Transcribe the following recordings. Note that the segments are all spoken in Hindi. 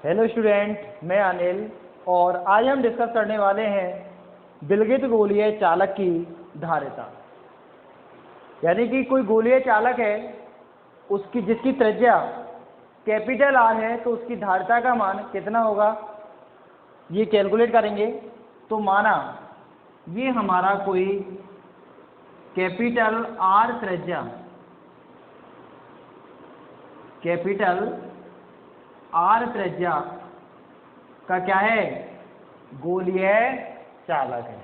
हेलो स्टूडेंट, मैं अनिल और आज हम डिस्कस करने वाले हैं विलगित गोलीय चालक की धारिता। यानी कि कोई गोलीय चालक है उसकी जिसकी त्रिज्या कैपिटल आर है तो उसकी धारिता का मान कितना होगा ये कैलकुलेट करेंगे। तो माना ये हमारा कोई कैपिटल आर त्रिज्या का क्या है, गोलीय चालक है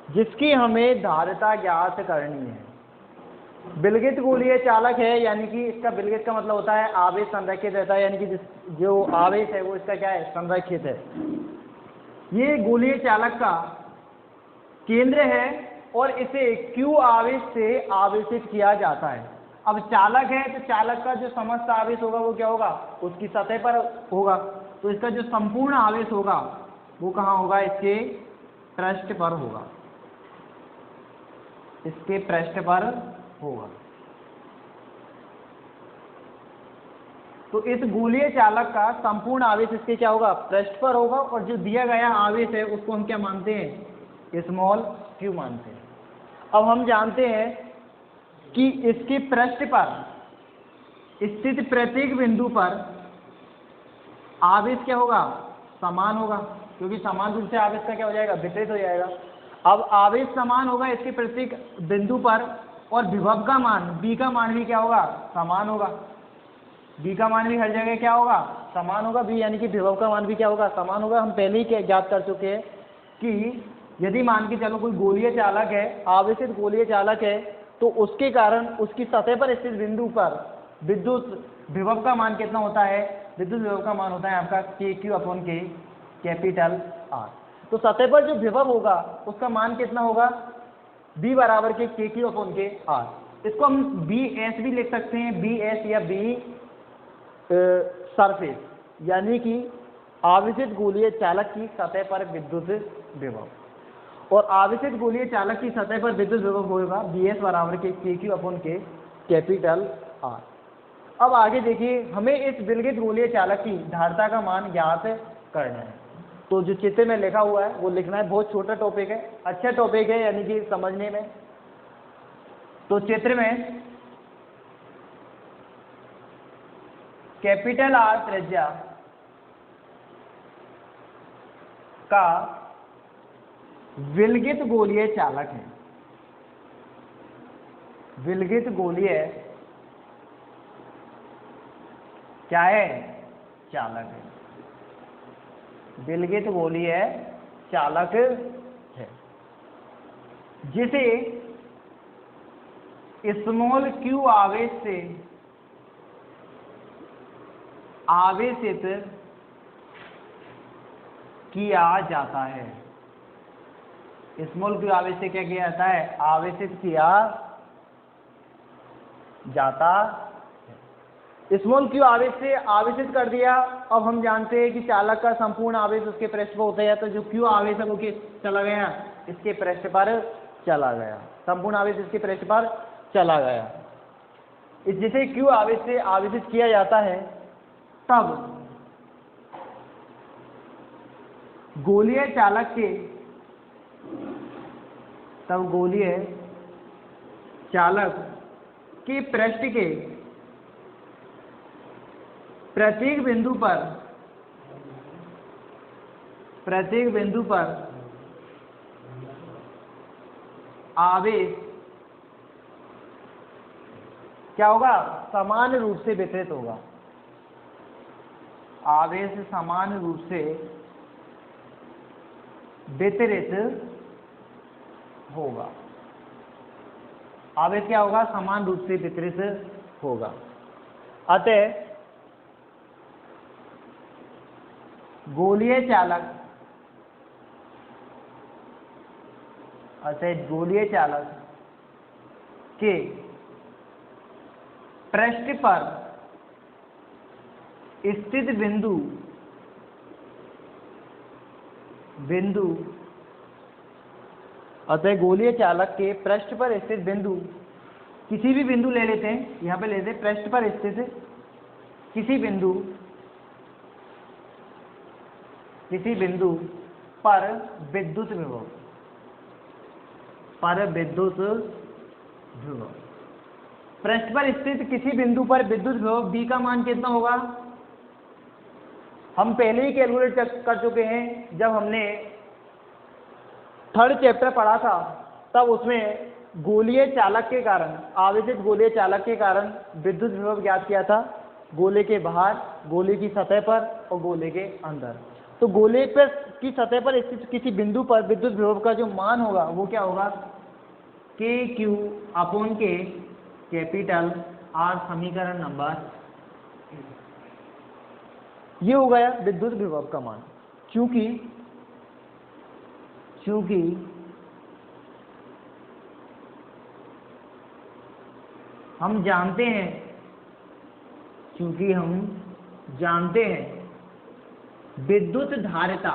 जिसकी हमें धारिता ज्ञात करनी है। विलगित गोलीय चालक है यानी कि इसका विलगित का मतलब होता है आवेश संरक्षित रहता है, यानी कि जो आवेश है वो इसका क्या है, संरक्षित है। ये गोलीय चालक का केंद्र है और इसे Q आवेश से आवेशित किया जाता है। अब चालक है तो चालक का जो समस्त आवेश होगा वो क्या होगा, उसकी सतह पर होगा। तो इसका जो संपूर्ण आवेश होगा वो कहाँ होगा, इसके पृष्ठ पर होगा, इसके पृष्ठ पर होगा। तो इस गोलीय चालक का संपूर्ण आवेश इसके क्या होगा, पृष्ठ पर होगा। और जो दिया गया आवेश है उसको हम क्या मानते हैं, स्मॉल q मानते हैं। अब हम जानते हैं कि इसके पृष्ठ पर स्थित प्रत्येक बिंदु पर आवेश क्या होगा, समान होगा, क्योंकि समान रूप से आवेश का क्या हो जाएगा, वितरित हो जाएगा। अब आवेश समान होगा इसके प्रत्येक बिंदु पर और विभव का मान b का मान भी क्या होगा, समान होगा। b का मान भी हर जगह क्या होगा, समान होगा। b यानी कि विभव का मान भी क्या होगा, समान होगा। हम पहले ही ज्ञात कर चुके हैं कि यदि मान के चलो कोई गोलीय चालक है, आवेशित गोलीय चालक है, तो उसके कारण उसकी सतह पर स्थित बिंदु पर विद्युत विभव का मान कितना होता है, विद्युत विभव का मान होता है आपका KQ/K कैपिटल R। तो सतह पर जो विभव होगा उसका मान कितना होगा, B बराबर के KQ/K R। इसको हम BS भी लिख सकते हैं, BS या B सरफेस, यानी कि आवेशित गोलीय चालक की सतह पर विद्युत विभव। और आवेशित गोलीय चालक की सतह पर विद्युत विभव होगा BS बराबर के KQ/K कैपिटल R। अब आगे देखिए, हमें इस विलगित गोलीय चालक की धारिता का मान ज्ञात करना है। तो जो चित्र में लिखा हुआ है वो लिखना है, बहुत छोटा टॉपिक है, अच्छा टॉपिक है यानी कि समझने में। तो चित्र में कैपिटल R त्रिज्या का विलगित गोलीय चालक है, विलगित गोलीय क्या है, चालक है, विलगित गोलीय चालक है जिसे स्मॉल q आवेश से आवेशित किया जाता है। स्मॉल q आवेश से क्या किया जाता है, आवेशित किया जाता है। स्मॉल q आवेश से आवेशित कर दिया। अब हम जानते हैं कि चालक का संपूर्ण आवेश उसके पृष्ठ पर होता है, तो जो q आवेश है वो चला गया, इसके पृष्ठ पर चला गया, संपूर्ण आवेश इसके पृष्ठ पर चला गया। जिसे q आवेश से आवेशित किया जाता है तब गोलीय चालक के पृष्ठ के प्रत्येक बिंदु पर आवेश क्या होगा, समान रूप से वितरित होगा, आवेश समान रूप से वितरित होगा। आवेश क्या होगा, समान रूप से वितरित होगा। अतः गोलीय चालक के पृष्ठ पर स्थित बिंदु अतः गोलीय चालक के पृष्ठ पर स्थित बिंदु, किसी भी बिंदु ले लेते हैं, यहाँ पे लेते हैं पृष्ठ पर स्थित किसी बिंदु किसी बिंदु पर विद्युत विभव, पृष्ठ पर स्थित किसी बिंदु पर विद्युत विभव B का मान कितना होगा? हम पहले ही कैलकुलेट कर चुके हैं, जब हमने थर्ड चैप्टर पढ़ा था तब उसमें गोलीय चालक के कारण, आवेशित गोलीय चालक के कारण विद्युत विभव ज्ञात किया था, गोले के बाहर, गोले की सतह पर और गोले के अंदर। तो गोले पर की सतह पर स्थित किसी बिंदु पर विद्युत विभव का जो मान होगा वो क्या होगा? KQ/K, कैपिटल R, समीकरण नंबर, ये हो गया विद्युत विभव का मान। क्योंकि हम जानते हैं विद्युत धारिता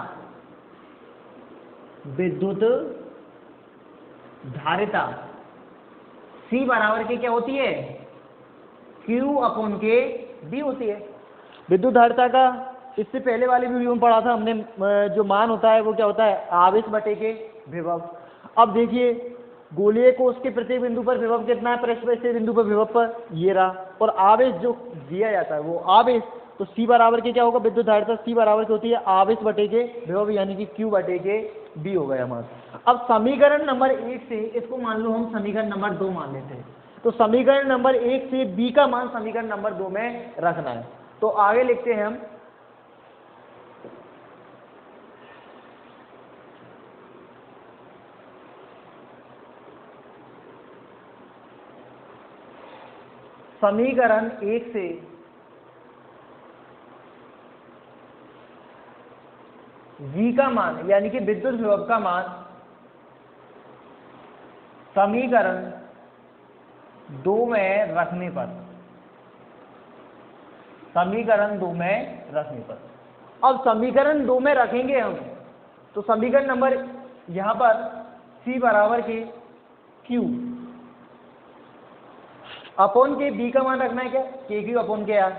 C बराबर के क्या होती है? Q/K B होती है। विद्युत धारिता का इससे पहले वाले वीडियो में पढ़ा था हमने, जो मान होता है वो क्या होता है? आवेश बटे के विभव। अब देखिए गोलीय को उसके प्रत्येक बिंदु पर विभव कितना है? पृष्ठ पर बिंदु पर विभव पर ये रहा, और आवेश जो दिया जाता है वो आवेश, तो C बराबर के क्या होगा? विद्युत धारिता C बराबर की होती है आवेश बटे के विभव, यानी कि Q बटे के B हो गया हमारा। अब समीकरण नंबर 1 से इसको मान लो हम समीकरण नंबर 2 मान लेते हैं, तो समीकरण नंबर 1 से B का मान समीकरण नंबर 2 में रखना है। तो आगे लिखते हैं हम, समीकरण 1 से V का मान यानी कि विद्युत विभव का मान समीकरण 2 में रखने पर, अब समीकरण 2 में रखेंगे हम, तो समीकरण नंबर यहां पर C बराबर के Q/K B का मान रखना है क्या? KQ/R,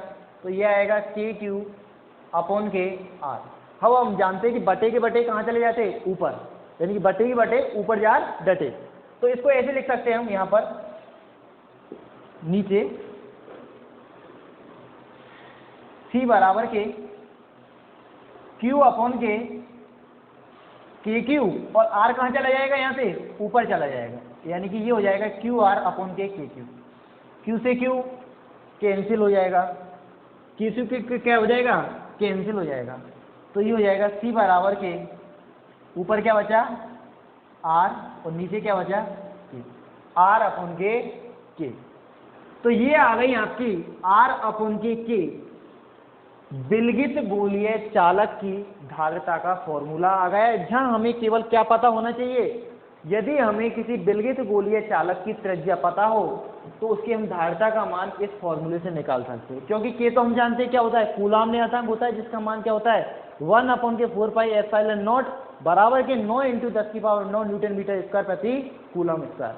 तो यह आएगा KQ/R। अब हम जानते हैं कि बटे के बटे कहाँ चले जाते? ऊपर, यानी कि बटे के बटे ऊपर जा डटे। तो इसको ऐसे लिख सकते हैं हम, यहाँ पर नीचे C बराबर के Q/K, KQ और R कहाँ चला जाएगा? यहाँ से ऊपर चला जाएगा, यानी कि ये हो जाएगा QR/K KQ। Q से Q कैंसिल हो जाएगा, Q से Q क्या हो जाएगा? कैंसिल हो जाएगा। तो ये हो जाएगा C बराबर के, ऊपर क्या बचा? R, और नीचे क्या बचा? K, R/K। तो ये आ गई आपकी R/K विलगित गोलीय चालक की धारिता का फॉर्मूला आ गया, जहां हमें केवल क्या पता होना चाहिए? यदि हमें किसी विलगित गोलीय चालक की त्रिज्या पता हो तो उसकी हम धारिता का मान इस फॉर्मूले से निकाल सकते हैं। क्योंकि K तो हम जानते हैं क्या होता है? कूलाम नियतांक होता है, जिसका मान क्या होता है? 1/4πε0 बराबर के 9 × 10⁹ न्यूटन मीटर स्क्वायर प्रति कूलम स्क्वायर।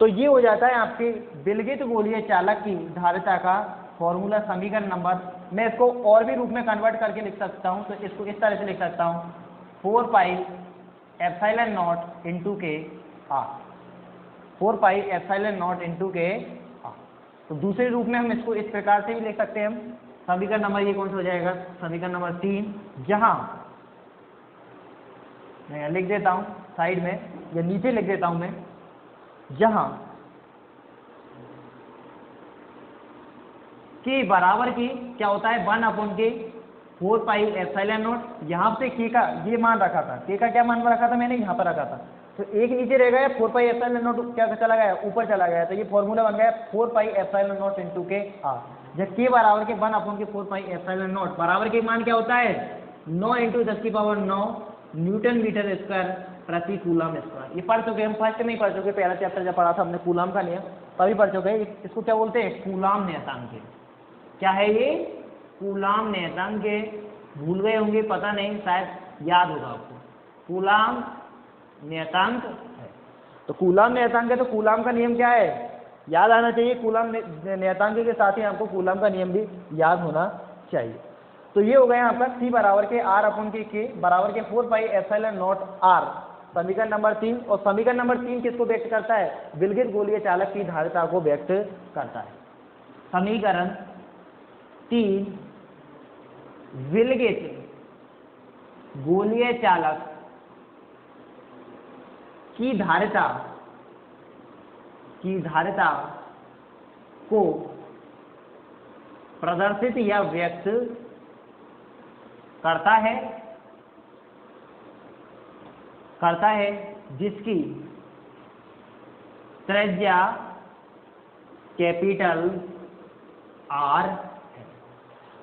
तो ये हो जाता है आपके विलगित गोलीय चालक की धारिता का फॉर्मूला, समीकरण नंबर। मैं इसको और भी रूप में कन्वर्ट करके लिख सकता हूँ, तो इसको इस तरह से लिख सकता हूँ 4πε0 × K R, 4πε0 × K R। तो दूसरे रूप में हम इसको इस प्रकार से भी लिख सकते हैं हम। समीकरण नंबर ये कौन सा हो जाएगा? समीकरण नंबर 3, जहां मैं लिख देता हूं साइड में या नीचे लिख देता हूं मैं, जहां K बराबर की क्या होता है? 1/K 4πε0। यहाँ से K का ये मान रखा था, K का क्या मान रखा था? मैंने यहाँ पर रखा था, तो एक नीचे रह गया, 4πε0 क्या चला गया? ऊपर चला गया। तो ये फॉर्मूला बन गया 4πε0 × K R, जब K बराबर के 1/4 4πε0 बराबर के मान क्या होता है? 9 × 10⁹ न्यूटन मीटर स्क्वायर प्रति कूलम स्क्वायर। ये पढ़ चुके हम, फर्स्ट में ही पढ़ चुके, पहला चैप्टर जब पढ़ा था हमने कूलम का नियम तभी पढ़ चुके हैं। इसको क्या बोलते हैं? कूलम नियतांक। क्या है ये? कूलम नियतांक। भूल गए होंगे, पता नहीं, शायद याद होगा आपको। कूलम नियतांक है, तो कूलम नियतांक है, तो कूलम का नियम क्या है? याद आना चाहिए। कूलम नियतांक के साथ ही आपको कूलम का नियम भी याद होना चाहिए। तो ये हो गया आपका C बराबर के R अपन के बराबर के 4 पाई एप्सिलॉन नॉट R, समीकरण नंबर 3। और समीकरण नंबर 3 किसको व्यक्त करता है? विलगित गोलीय चालक की धारिता को व्यक्त करता है। समीकरण 3 विलगित गोलीय चालक की धारिता को प्रदर्शित या व्यक्त करता है जिसकी त्रिज्या कैपिटल R है।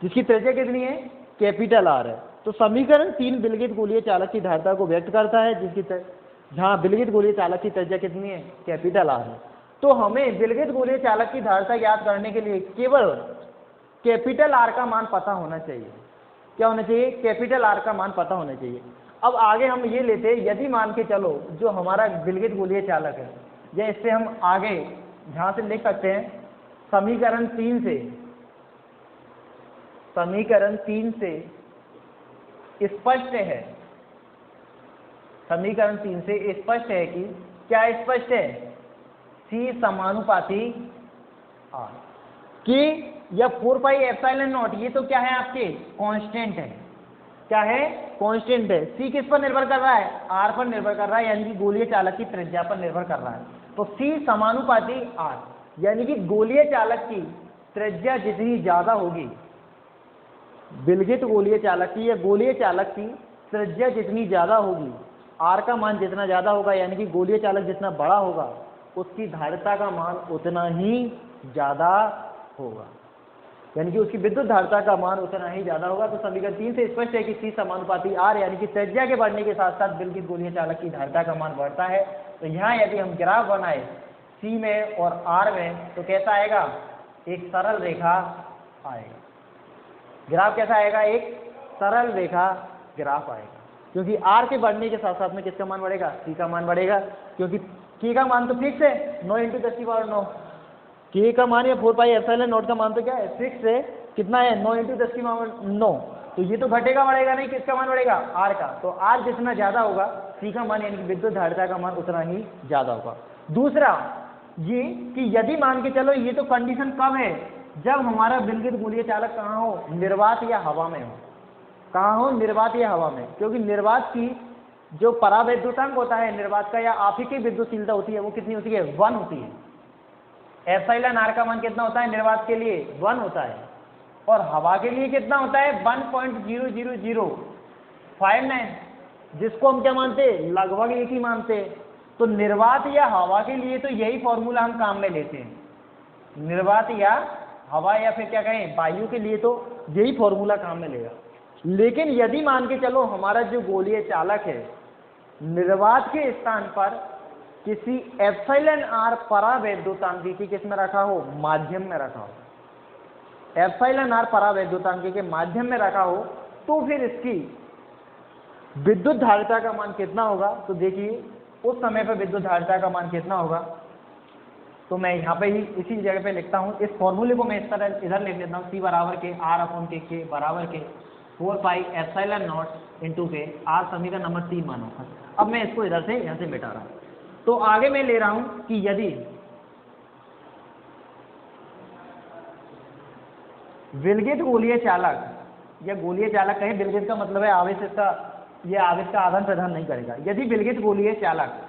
जिसकी त्रिज्या कितनी है? कैपिटल R है। तो समीकरण 3 विलगित गोलीय चालक की धारिता को व्यक्त करता है जिसकी जहां विलगित गोलीय चालक की त्रिज्या कितनी है? कैपिटल R है। तो हमें विलगित गोलीय चालक की धारिता ज्ञात करने के लिए केवल कैपिटल R का मान पता होना चाहिए। क्या होना चाहिए? कैपिटल R का मान पता होना चाहिए। अब आगे हम ये लेते हैं, यदि मान के चलो जो हमारा विलगित गोलीय चालक है, या इससे हम आगे जहां से लिख सकते हैं समीकरण 3 से स्पष्ट है, समीकरण 3 से स्पष्ट है कि क्या स्पष्ट है? C समानुपाती R कि या 4 पाई एप्सिलॉन नॉट, ये तो क्या है आपके? कांस्टेंट है। क्या है? कांस्टेंट है। C किस पर निर्भर कर रहा है? R पर निर्भर कर रहा है, यानी कि गोलीय चालक की त्रिज्या पर निर्भर कर रहा है। तो C समानुपाती R, यानी कि गोलीय चालक की त्रिज्या जितनी ज्यादा होगी, विलगित गोलीय चालक की या गोलीय चालक की त्रिज्या जितनी ज्यादा होगी, R का मान जितना ज्यादा होगा, यानी कि गोलीय चालक जितना बड़ा होगा, उसकी धारिता का मान उतना ही ज्यादा होगा, यानी कि उसकी विद्युत धारिता का मान उतना ही ज्यादा होगा। तो समीकरण 3 से स्पष्ट है कि C समानुपाती R, यानी कि त्रिज्या के बढ़ने के साथ साथ विलगित गोलीय चालक की धारिता का मान बढ़ता है। तो यहाँ यदि हम ग्राफ बनाए C में और R में, तो कैसा आएगा? एक सरल रेखा आएगा। ग्राफ कैसा आएगा? एक सरल रेखा ग्राफ आएगा, क्योंकि R के बढ़ने के साथ साथ में किसका मान बढ़ेगा? C का मान बढ़ेगा, क्योंकि K का मान तो फिक्स है 9 × 10⁹ K का मान या 4 पाई एप्सिलॉन नॉट का मान तो क्या है? फिक्स है। कितना है? 9 × 10⁹। तो ये तो घटेगा बढ़ेगा नहीं, किसका मान बढ़ेगा? R का। तो R जितना ज्यादा होगा, C का मान यानी कि विद्युत धारिता का मान उतना ही ज्यादा होगा। दूसरा ये कि यदि मान के चलो, ये तो कंडीशन कब है? जब हमारा विलगित गोलीय चालक कहाँ हो? निर्वात या हवा में हो। कहाँ हो? निर्वात या हवा में। क्योंकि निर्वात की जो परावैद्युतांक होता है निर्वात का, या आपकी विद्युतशीलता होती है, वो कितनी होती है? 1 होती है। एप्सिलॉन R का मान कितना होता है निर्वात के लिए? 1 होता है। और हवा के लिए कितना होता है? 1.00059, जिसको हम क्या मानते हैं? लगभग एक ही मानते हैं। तो निर्वात या हवा के लिए तो यही फॉर्मूला हम काम में लेते हैं। निर्वात या हवा, या फिर क्या कहें, वायु के लिए तो यही फॉर्मूला काम में लेगा। लेकिन यदि मान के चलो हमारा जो गोलीय चालक है निर्वात के स्थान पर किसी एप्सिलॉन R परावैद्युतांकी किस में रखा हो? माध्यम में रखा हो। एप्सिलॉन R परावैद्युतांकी के माध्यम में रखा हो, तो फिर इसकी विद्युत धारिता का मान कितना होगा? तो देखिए उस समय पर विद्युत धारिता का मान कितना होगा, तो मैं यहाँ पे ही इसी जगह पे लिखता हूँ। इस फॉर्मूले को मैं इस तरह इधर लिख लेता हूँ, C बराबर के R/K बराबर के 4 pi epsilon not × K। R समीकरण नंबर 3 मानो। अब मैं इसको इधर से यहाँ से मिटा रहा हूँ। तो आगे मैं ले रहा हूं कि यदि विलगित गोलीय चालक या गोलीय चालक कहें, विलगित का मतलब है आवेश, इसका यह आवेश का आदान प्रदान नहीं करेगा। यदि विलगित गोलीय चालक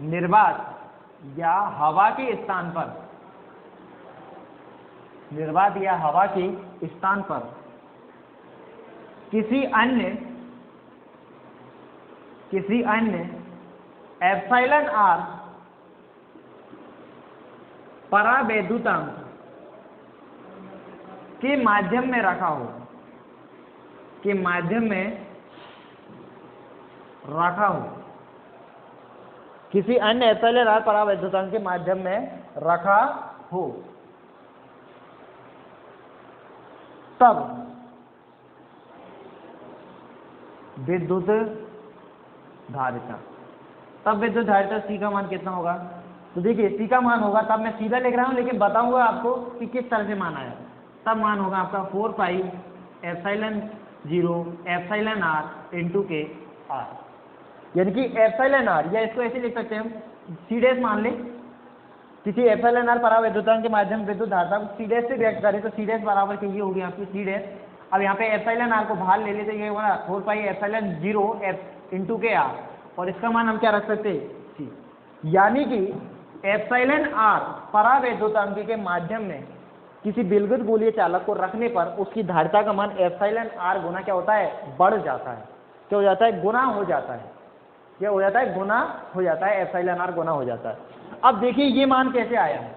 निर्वात या हवा के स्थान पर किसी अन्य एप्सिलॉन R परावैद्युतांक के माध्यम में रखा हो, किसी अन्य एप्सिलॉन R परावैद्युतांक के माध्यम में रखा हो, तब विद्युत धारिता C का मान कितना होगा? तो देखिए सी का मान होगा, तब मैं सीधा लिख रहा हूँ लेकिन बताऊंगा आपको कि किस तरह से मान आया। तब मान होगा आपका 4 pi epsilon 0 epsilon R into K R, यानी कि एप्सिलॉन आर, या इसको ऐसे लिख सकते हैं हम सी डैश मान लें, किसी एप्सिलॉन आर परावैद्युतांक के माध्यम से विद्युत धारा को सी डैश से व्यक्त करें तो सी डैश बराबर की ये होगी आपकी सी डैश। अब यहाँ पे एप्सिलॉन आर को बाहर ले लेते, ये होगा 4 pi epsilon 0 F into K are, और इसका मान हम क्या रख सकते हैं सी, यानी कि एप्सिलॉन आर परावैद्युतांक के माध्यम में किसी विलगित गोलीय चालक को रखने पर उसकी धारिता का मान एप्सिलॉन आर गुना क्या होता है, बढ़ जाता है। क्या हो जाता है, गुना हो जाता है। क्या हो जाता है, गुना हो जाता है, एप्सिलॉन आर गुना हो जाता है। अब देखिए ये मान कैसे आया है,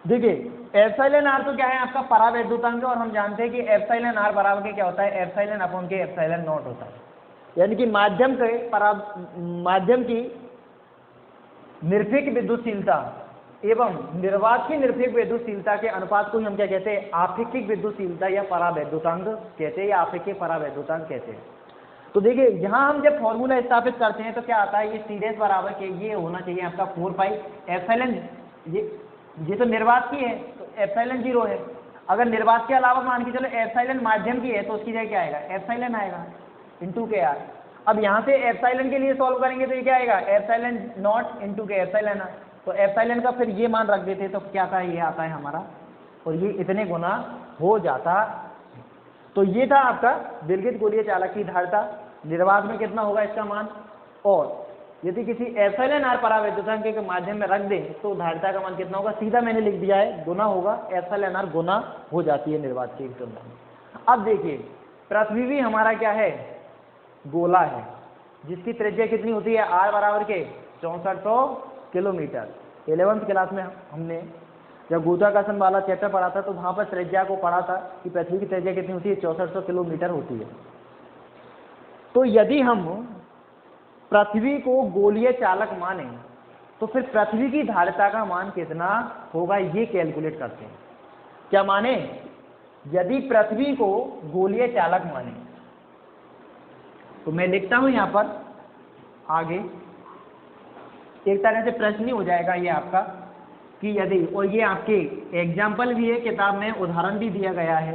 देखिए एप्सिलॉन आर तो क्या है आपका परावैद्युतांक, और हम जानते हैं कि एप्सिलॉन आर बराबर के क्या होता है, एप्सिलॉन अपॉन के एप्सिलॉन नॉट होता है, यानी कि माध्यम की निरपेक्ष विद्युतशीलता एवं निर्वात की निरपेक्ष विद्युतशीलता के अनुपात को ही हम क्या कहते हैं, आपेक्षिक विद्युतशीलता या परावैद्युतांक कहते हैं, या आपेक्षिक परावैद्युतांक कहते हैं। तो देखिए यहाँ हम जब फॉर्मूला स्थापित करते हैं तो क्या आता है, ये सी डैश बराबर के ये होना चाहिए आपका 4 पाई एप्सिलॉन, ये तो निर्वात की है तो एप्सिलॉन 0 है। अगर निर्वात के अलावा मान के चलो एप्सिलॉन माध्यम की है तो उसकी जगह क्या आएगा, एप्सिलॉन आएगा इंटू के आर। अब यहाँ से एप्सिलॉन के लिए सॉल्व करेंगे तो ये क्या आएगा, एप्सिलॉन नॉट इंटू के एप्सिलॉन आर, तो एप्सिलॉन का फिर ये मान रख देते तो क्या आता है, ये आता है हमारा, और ये इतने गुना हो जाता। तो ये था आपका विलगित गोलीय चालक की धारिता, निर्वात में कितना होगा इसका मान, और यदि किसी एप्सिलॉन आर परावैद्युतांक के माध्यम में रख दें तो धारिता का मान कितना होगा, सीधा मैंने लिख दिया है, गुना होगा, एप्सिलॉन आर गुना हो जाती है निर्वात की तुलना में। अब देखिए पृथ्वी भी हमारा क्या है, गोला है, जिसकी त्रिज्या कितनी होती है, आर बराबर के 6400 किलोमीटर। 11वीं क्लास में हमने जब गुरुत्वाकर्षण वाला चैप्टर पढ़ा था तो वहाँ पर त्रिज्या को पढ़ा था कि पृथ्वी की त्रिज्या कितनी होती है, 6400 किलोमीटर होती है। तो यदि हम पृथ्वी को गोलीय चालक माने तो फिर पृथ्वी की धारिता का मान कितना होगा, ये कैलकुलेट करते हैं। क्या माने, यदि पृथ्वी को गोलीय चालक माने तो मैं लिखता हूं यहां पर आगे, एक तरह से प्रश्न ही हो जाएगा ये आपका कि यदि, और ये आपके एग्जाम्पल भी है, किताब में उदाहरण भी दिया गया है,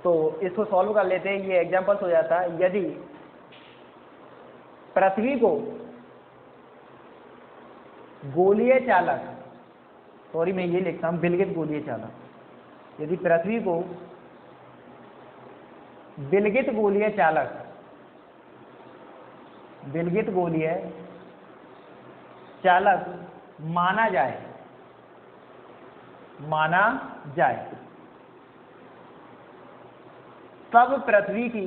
तो इसको सॉल्व कर लेते हैं। ये एग्जाम्पल हो जाता है, यदि पृथ्वी को गोलीय चालक, सॉरी मैं ये लिखता हूं विलगित गोलीय चालक, यदि पृथ्वी को विलगित गोलीय चालक, विलगित गोलीय चालक माना जाए, तब पृथ्वी की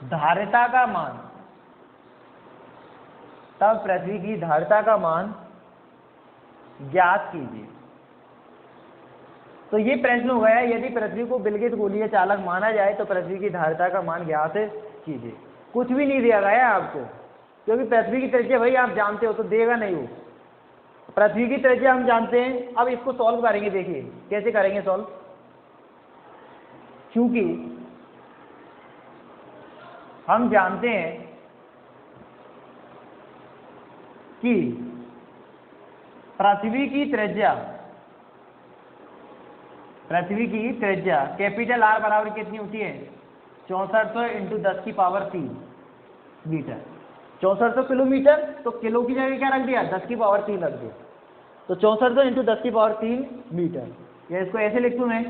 धारिता का मान, तब पृथ्वी की धारिता का मान ज्ञात कीजिए। तो ये प्रश्न हो गया, यदि पृथ्वी को विलगित गोलीय चालक माना जाए तो पृथ्वी की धारिता का मान ज्ञात कीजिए। कुछ भी नहीं दिया गया है आपको, क्योंकि पृथ्वी की त्रिज्या भाई आप जानते हो तो देगा नहीं वो, पृथ्वी की त्रिज्या हम जानते हैं। अब इसको सॉल्व करेंगे, देखिए कैसे करेंगे सॉल्व, क्योंकि हम जानते हैं कि पृथ्वी की त्रिज्या कैपिटल आर बराबर कितनी होती है, 6400 इंटू 10 की पावर 3 मीटर। 6400 किलोमीटर, तो किलो की जगह क्या रख दिया, 10 की पावर 3 रख दिया, तो 6400 इंटू 10 की पावर 3 मीटर, या इसको ऐसे लिख दूं मैं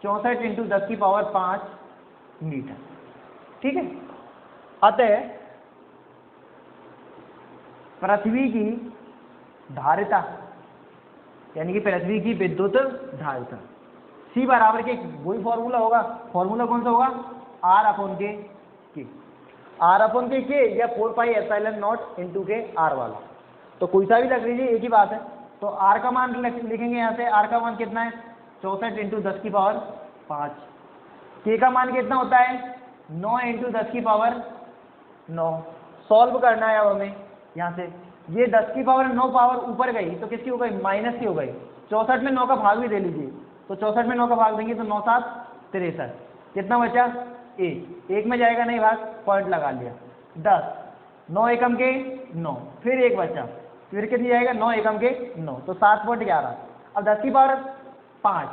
64 इंटू 10 की पावर 5 मीटर। ठीक है, अतः पृथ्वी की धारिता यानी कि पृथ्वी की विद्युत धारिता सी बराबर के वही फॉर्मूला होगा, फॉर्मूला कौन सा होगा, आर अपॉन के, आर अपॉन के या 4 pi epsilon not into K are वाला, तो कोई सा भी रख लीजिए एक ही बात है। तो आर का मान लिखेंगे यहाँ से, आर का मान कितना है 64 इंटू 10 की पावर 5, के का मान कितना होता है 9 इंटू 10 की पावर 9। सॉल्व करना है अब हमें यहाँ से, ये 10 की पावर 9 पावर ऊपर गई तो किसकी हो गई, माइनस की हो गई। 64 में 9 का भाग भी दे लीजिए, तो 64 में 9 का भाग देंगे तो 9 7 63। कितना बचा? 1 में जाएगा नहीं भाग, पॉइंट लगा लिया। 10, 9 एकम के 9, फिर 1 बचा, फिर कितनी जाएगा? 9 एकम के 9, तो 7.11। अब 10 की पावर 5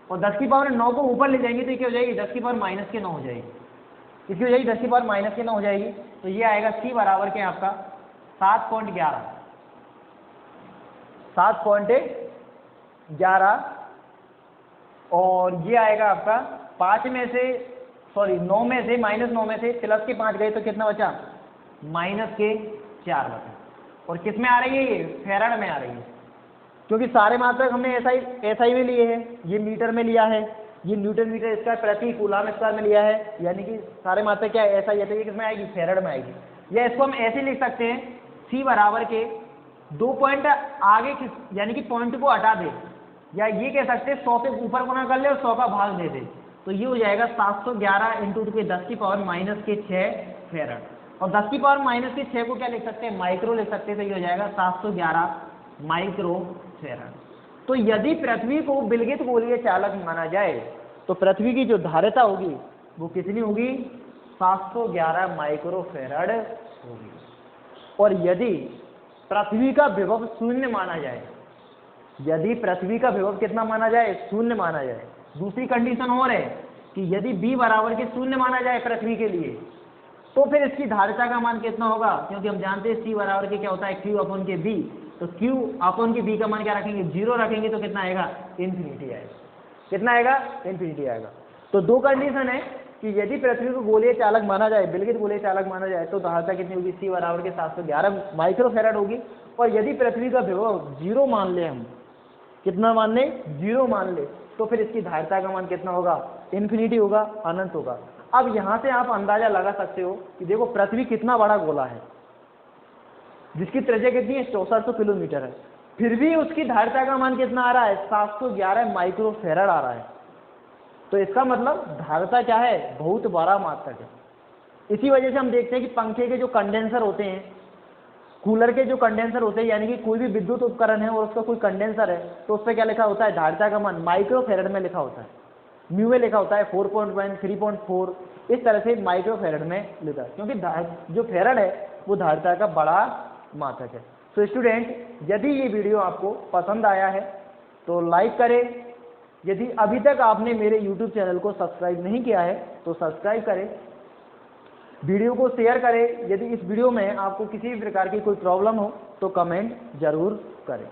और 10 की पावर 9 को ऊपर ले जाएंगे तो ये क्या हो जाएगी? 10 की पावर माइनस के 9 हो जाएगी। इसकी हो जाएगी 10 की पावर माइनस के 9 हो जाएगी, तो ये आएगा C बराबर के आपका 7.11, 7.11। और ये आएगा आपका 5 में से, सॉरी 9 में से, -9 में से प्लस के 5 गए तो कितना बचा? -4 बचा। और किस में आ रही है ये? फैराड में आ रही है, क्योंकि सारे मात्रक हमने SI में लिए हैं, ये मीटर में लिया है, ये न्यूटन मीटर स्क्वायर प्रति कूलम स्क्वायर में लिया है, यानी कि सारे मात्रक क्या है? SI है, तो ये किस में आएगी? फैराड में आएगी। या इसको हम ऐसे लिख सकते हैं, C बराबर के 2 पॉइंट आगे यानी कि पॉइंट को हटा दे, या ये कह सकते हैं 100 पे ऊपर गुना कर ले और 100 का भाग दे दे, तो ये हो जाएगा 711 इंटू 10 की पावर -6 फैराड। और 10 की पावर -6 को क्या लिख सकते हैं? माइक्रो लिख सकते हैं, तो ये हो जाएगा 711 माइक्रो फैराड। तो यदि पृथ्वी को विलगित गोलीय चालक माना जाए तो पृथ्वी की जो धारिता होगी वो कितनी होगी? 711 माइक्रो फैराड होगी। और यदि पृथ्वी का विभव शून्य माना जाए, यदि पृथ्वी का विभव कितना माना जाए? शून्य माना जाए। दूसरी कंडीशन और है कि यदि B बराबर के 0 माना जाए पृथ्वी के लिए, तो फिर इसकी धारिता का मान कितना होगा? क्योंकि हम जानते हैं C बराबर के क्या होता है? Q अपॉन के B, तो Q अपॉन के B का मान क्या रखेंगे? 0 रखेंगे, तो कितना आएगा? इन्फिनिटी आएगा। कितना आएगा? इन्फिनिटी आएगा। तो दो कंडीशन है कि यदि पृथ्वी को गोलीय चालक माना जाए, विलगित गोलीय चालक माना जाए, तो धारिता कितनी होगी? C बराबर के 711 माइक्रो फैराड होगी। और यदि पृथ्वी का विभव 0 मान ले, हम कितना मान ले? 0 मान ले, तो फिर इसकी धारिता का मान कितना होगा? इन्फिनिटी होगा, अनंत होगा। अब यहां से आप अंदाजा लगा सकते हो कि देखो पृथ्वी कितना बड़ा गोला है, जिसकी त्रिज्या कितनी है? 6400 किलोमीटर है, फिर भी उसकी धारिता का मान कितना आ रहा है? 711 माइक्रो फैराड आ रहा है। तो इसका मतलब धारिता क्या है? बहुत बड़ा मात्रक है। इसी वजह से हम देखते हैं कि पंखे के जो कंडेंसर होते हैं, कूलर के जो कंडेंसर होते हैं, यानी कि कोई भी विद्युत उपकरण है और उसका कोई कंडेंसर है, तो उस पर क्या लिखा होता है? धारिता का मान माइक्रो फैराड में लिखा होता है, म्यू में लिखा होता है 4.1, 3.4, इस तरह से माइक्रो फैराड में लिखा है, क्योंकि जो फैराड है वो धारिता का बड़ा मात्रक है। तो स्टूडेंट, यदि ये वीडियो आपको पसंद आया है तो लाइक करें। यदि अभी तक आपने मेरे YouTube चैनल को सब्सक्राइब नहीं किया है तो सब्सक्राइब करें, वीडियो को शेयर करें। यदि इस वीडियो में आपको किसी भी प्रकार की कोई प्रॉब्लम हो तो कमेंट जरूर करें।